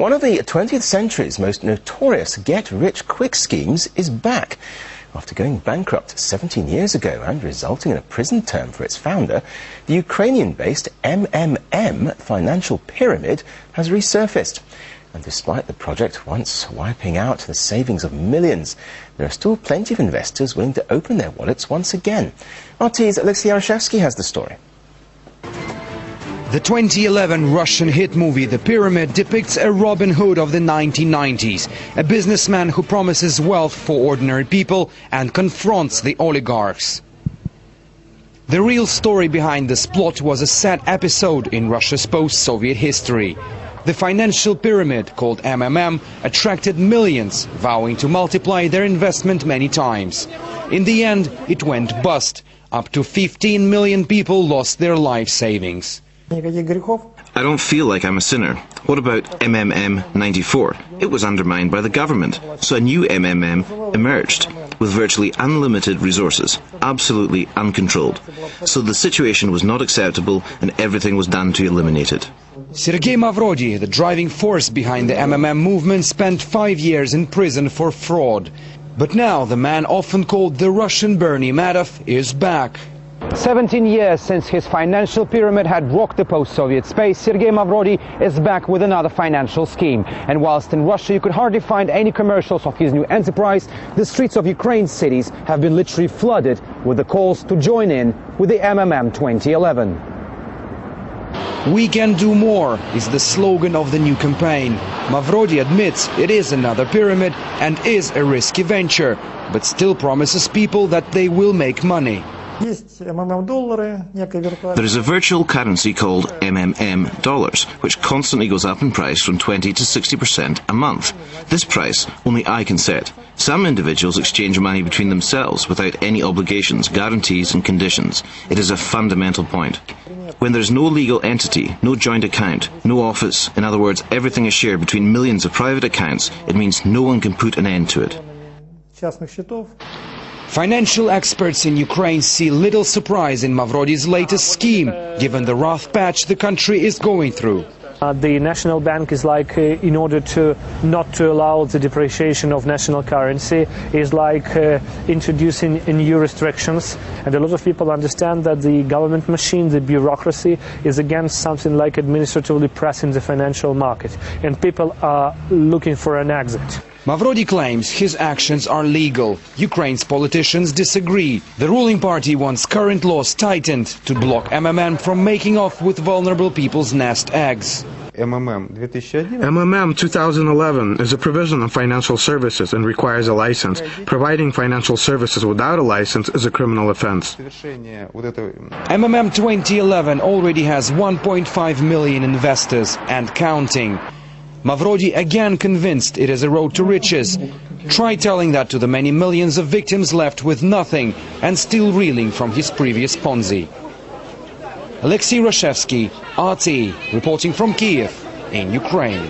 One of the 20th century's most notorious get-rich-quick schemes is back. After going bankrupt 17 years ago and resulting in a prison term for its founder, the Ukrainian-based MMM financial pyramid has resurfaced. And despite the project once wiping out the savings of millions, there are still plenty of investors willing to open their wallets once again. RT's Alexei Yarashevsky has the story. The 2011 Russian hit movie The Pyramid depicts a Robin Hood of the 1990s, a businessman who promises wealth for ordinary people and confronts the oligarchs. The real story behind this plot was a sad episode in Russia's post-Soviet history. The financial pyramid, called MMM, attracted millions, vowing to multiply their investment many times. In the end, it went bust. Up to 15 million people lost their life savings. I don't feel like I'm a sinner. What about MMM 94? It was undermined by the government, so a new MMM emerged with virtually unlimited resources, absolutely uncontrolled. So the situation was not acceptable and everything was done to eliminate it. Sergei Mavrodi, the driving force behind the MMM movement, spent 5 years in prison for fraud. But now the man often called the Russian Bernie Madoff is back. 17 years since his financial pyramid had rocked the post-Soviet space, Sergei Mavrodi is back with another financial scheme. And whilst in Russia you could hardly find any commercials of his new enterprise, the streets of Ukraine's cities have been literally flooded with the calls to join in with the MMM 2011. "We can do more" is the slogan of the new campaign. Mavrodi admits it is another pyramid and is a risky venture, but still promises people that they will make money. There is a virtual currency called MMM dollars, which constantly goes up in price from 20 to 60% a month. This price only I can set. Some individuals exchange money between themselves without any obligations, guarantees and conditions. It is a fundamental point. When there is no legal entity, no joint account, no office, in other words, everything is shared between millions of private accounts, it means no one can put an end to it. Financial experts in Ukraine see little surprise in Mavrodi's latest scheme, given the rough patch the country is going through. The National Bank is like, in order to not to allow the depreciation of national currency, is like introducing new restrictions. And a lot of people understand that the government machine, the bureaucracy, is against something like administratively pressing the financial market. And people are looking for an exit. Mavrodi claims his actions are legal. Ukraine's politicians disagree. The ruling party wants current laws tightened to block MMM from making off with vulnerable people's nest eggs. MMM 2011 is a provision of financial services and requires a license. Providing financial services without a license is a criminal offense. MMM 2011 already has 1.5 million investors and counting. Mavrodi again convinced it is a road to riches. Try telling that to the many millions of victims left with nothing and still reeling from his previous Ponzi. Alexei Yarashevsky, RT, reporting from Kiev in Ukraine.